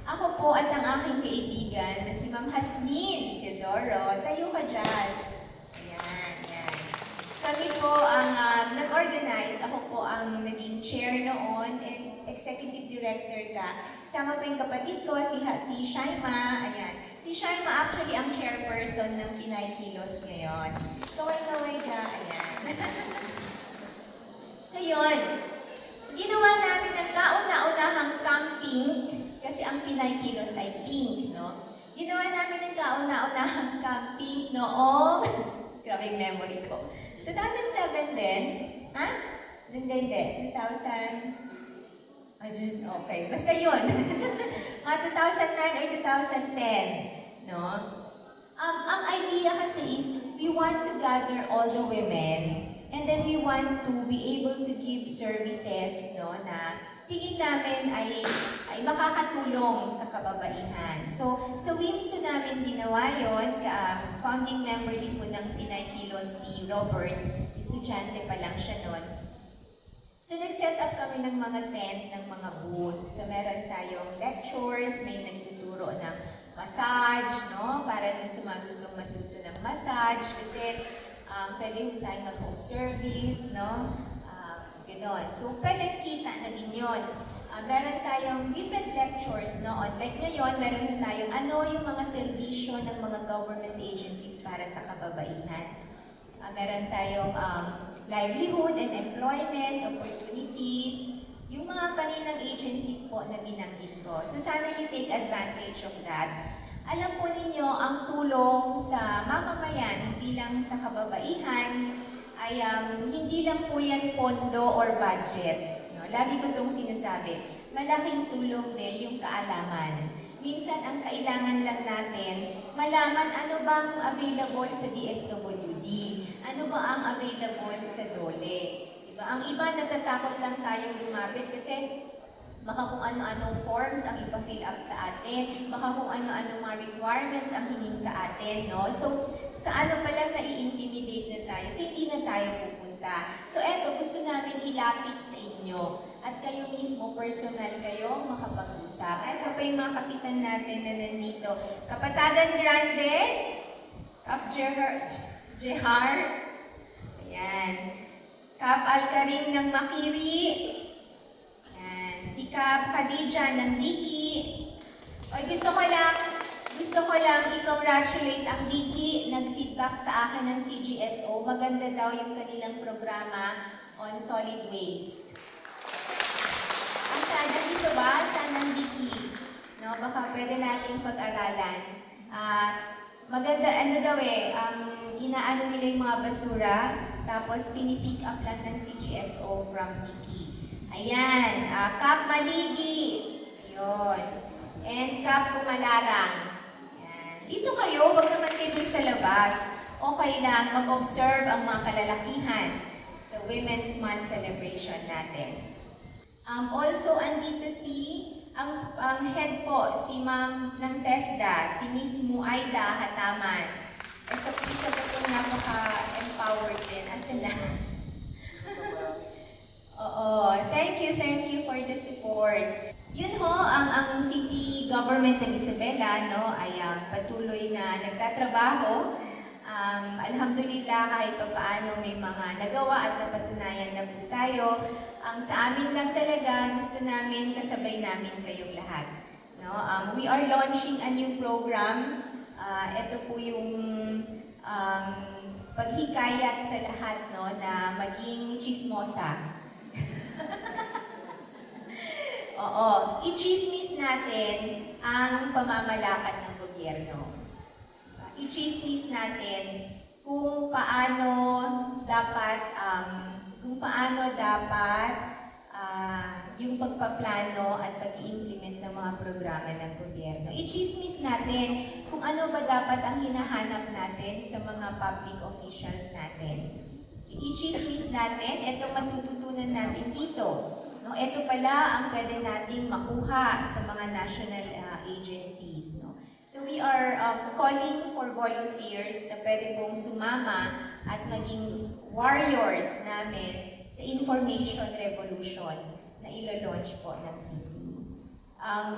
Ako po at ang aking kaibigan na si Ma'am Hasmin Teodoro, tayo ka jazz. Ayan. Kami po ang nag-organize, ako po ang naging chair noon and executive director ka. Sama pa yung kapatid ko, si Shaima. Ayan. Si Shaima actually ang chairperson ng Pinay Kilos ngayon. Kaway-kaway ka. Ayan. So yun. Ginawa namin ang kauna-unahang camping, kasi ang Pinay Kilos ay pink, no? Ginawa namin ang kauna-unahang camping noong, grabe yung memory ko, 2007 din, ha? Hindi, 2000, okay, basta yun. Mga 2009 or 2010, no? Ang idea kasi is, we want to gather all the women. And then we want to be able to give services, no, na tingin namin ay makakatulong sa kababaihan. So, sa WIMSO namin ginawa yun, founding member din po ng Pinay Kilos si Robert, estudyante pa lang siya noon. So, nag-set up kami ng mga tent, ng mga booth. So, meron tayong lectures, may nagtuturo ng massage, no, para dun sa mga gustong matuto ng massage, kasi pwede mo tayong mag-home service, no? Ganon. So, pwede kita na din yun. Meron tayong different lectures, no? Like ngayon, meron na tayong yung mga serbisyo ng mga government agencies para sa kababaihan. Meron tayong livelihood and employment opportunities, yung mga kaninang agencies po na binanggit ko. So, sana you take advantage of that. Alam po ninyo, ang tulong sa mamamayan, hindi lang sa kababaihan, ay hindi lang po yan pondo or budget. No? Lagi ko itong sinasabi, malaking tulong din yung kaalaman. Minsan, ang kailangan lang natin, malaman ano bang available sa DSWD, ano ba ang available sa DOLE. Diba? Ang iba, natatakot lang tayong lumapit kasi baka kung ano-anong forms ang ipa-fill up sa atin, baka kung ano-anong mga requirements ang hingin sa atin, no? So, sa ano pa lang nai-intimidate na tayo, so hindi na tayo pupunta. So, eto, gusto namin ilapit sa inyo. At kayo mismo, personal kayo, makapag-usap. Asa pa yung mga kapitan natin na nandito. Kapatagan Grande, Cap Jehar, ayan. Cap Alkarim ng Makiri, si Cap Khadija ng Diki. O gusto ko lang gusto ko lang i-congratulate ang Diki. Nag-feedback sa akin ng CGSO. Maganda daw yung kanilang programa on solid waste. Ang sana dito ba? Sana ang Diki. No? Baka pwede nating pag-aralan. Maganda, ano daw inaano nila yung mga basura, tapos pinipick up lang ng CGSO from Diki. Ayan, Kap Maligi. Ayun. And Kap Pumalarang. Dito kayo, wag naman kayo dun sa labas. Okay lang, mag-observe ang mga kalalakihan sa Women's Month celebration natin. Also, andito ang head po, si Ma'am ng TESDA, si Miss Muaida Hataman. Isa ko po napaka-empowered din. Asan na? Oo, thank you for the support. Yun ho, ang city government ng Isabela, no, ay patuloy na nagtatrabaho. Alhamdulillah, kahit pa paano may mga nagawa at napatunayan na po tayo. Ang sa amin lang talaga, gusto namin kasabay namin kayong lahat. No? We are launching a new program. Ito po yung paghikayat sa lahat, no, na maging chismosa. Oo, i-chismis natin ang pamamalakad ng gobyerno. I-chismis natin kung paano dapat yung pagpaplano at pag-i-implement ng mga programa ng gobyerno. I-chismis natin kung ano ba dapat ang hinahanap natin sa mga public officials natin. I-chismis natin, ito matututunan natin dito. No, ito pala ang pwede nating makuha sa mga national agencies. No? So we are calling for volunteers na pwede pong sumama at maging warriors namin sa information revolution na ilo-launch po ng city.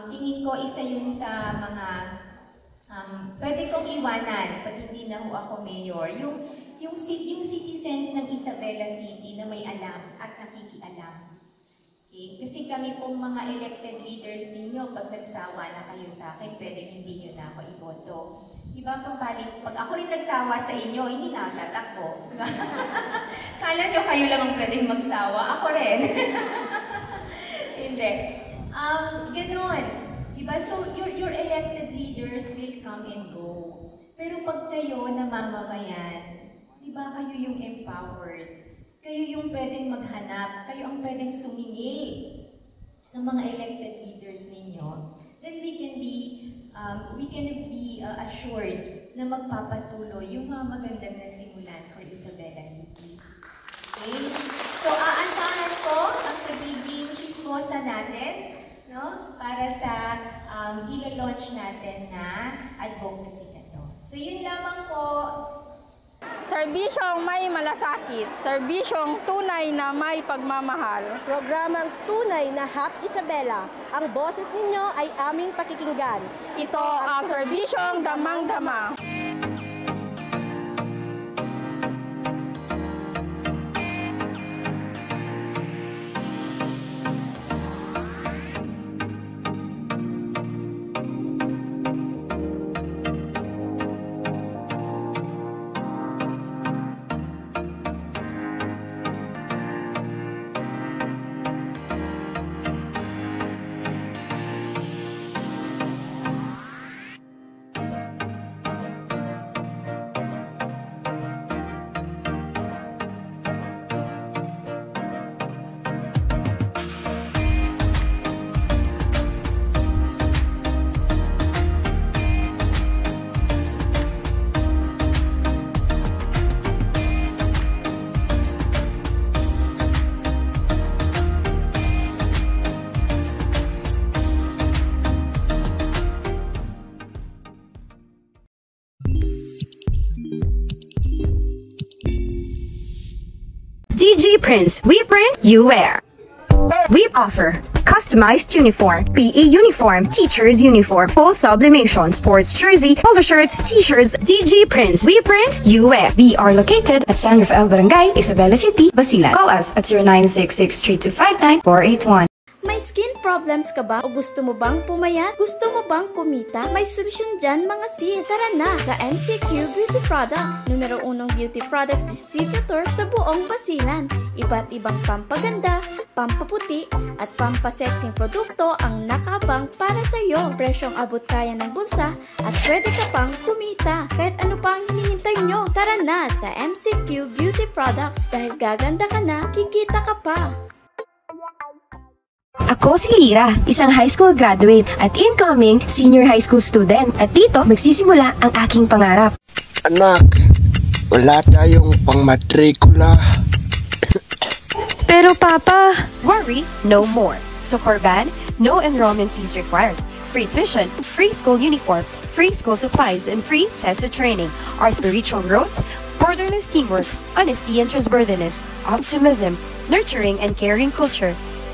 Tingin ko isa yun sa mga pwede kong iwanan pag hindi na ho ako mayor. Yung citizens ng Isabela City na may alam at nakikialam. Okay? Kasi kami pong mga elected leaders ninyo, pag nagsawa na kayo sa akin, pwede hindi nyo na ako iboto. Diba, pag ako rin nagsawa sa inyo, hindi na ako tatakbo. Kala nyo kayo lang ang pwedeng magsawa, ako rin. Hindi. Ganon. Diba? So, your elected leaders will come and go. Pero pag kayo na mamamayan, diba kayo yung empowered? Kayo yung pwedeng maghanap, kayo ang pwedeng sumingil sa mga elected leaders ninyo, then we can be assured na magpapatuloy yung mga magandang nasimulan for Isabela City. Okay? So, aasahan ko ang pagiging chismosa natin, no? Para sa ilo-launch natin na advocacy na to. So, yun lamang po. Serbisyong may malasakit, serbisyong tunay na may pagmamahal. Programang tunay na Hap Isabela. Ang boses ninyo ay aming pakikinggan. Ito ang serbisyong damang-dama. DG Prints, we print, you wear. We offer customized uniform, PE uniform, teacher's uniform, full sublimation, sports jersey, polo shirts, t-shirts, DG Prints, we print, you wear. We are located at San Rafael Barangay, Isabela City, Basilan. Call us at 0966-3259-481. May May skin problems ka ba o gusto mo bang pumayat? Gusto mo bang kumita? May solusyon dyan mga sis. Tara na sa MCQ Beauty Products, numero 1 beauty products distributor sa buong Basilan. Iba't ibang pampaganda, pampaputi at pampasexing produkto ang nakabang para sa iyo. Presyong abot kaya ng bulsa at pwede ka pang kumita. Kahit ano pa ang hinihintay nyo, tara na sa MCQ Beauty Products dahil gaganda ka na, kikita ka pa. Ako si Lira, isang high school graduate at incoming senior high school student. At dito magsisimula ang aking pangarap. Anak, wala tayong pangmatrikula. Pero Papa, worry no more. Sa Corban, no enrollment fees required. Free tuition, free school uniform, free school supplies, and free tested training. Our spiritual growth, borderless teamwork, honesty and trustworthiness, optimism, nurturing and caring culture,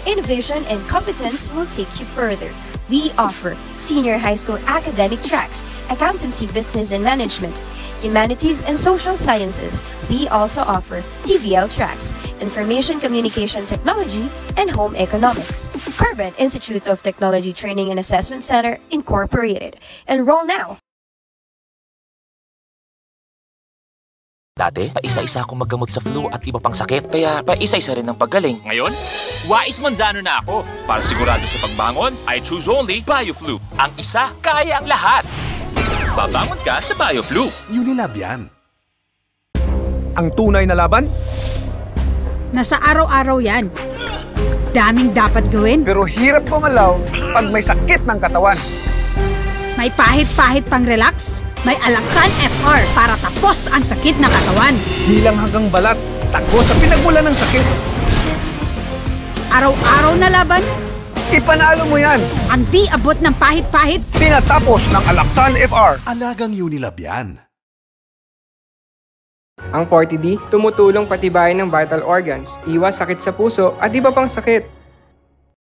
innovation and competence will take you further. We offer senior high school academic tracks, accountancy, business and management, humanities and social sciences. We also offer TVL tracks, information communication technology, and home economics. Corban Institute of Technology Training and Assessment Center, Incorporated. Enroll now! Dati, paisa-isa akong maggamot sa flu at iba pang sakit, kaya paisa-isa rin ang paggaling. Ngayon, wais manzano na ako. Para sigurado sa pagbangon, I choose only BioFlu. Ang isa, kaya ang lahat. Babangon ka sa BioFlu. Unilab yan. Ang tunay na laban? Nasa araw-araw yan. Daming dapat gawin. Pero hirap pumalaw pag may sakit ng katawan. May pahit-pahit pang relax. May Alaxan FR para tapos ang sakit na katawan. Di lang hanggang balat, tagos sa pinagmula ng sakit. Araw-araw na laban? Ipanalo mo yan. Ang di abot ng pahit-pahit? Tinatapos ng Alaxan FR. Alagang Unilab yan. Ang 40D tumutulong patibayin ng vital organs, iwas sakit sa puso at iba pang sakit.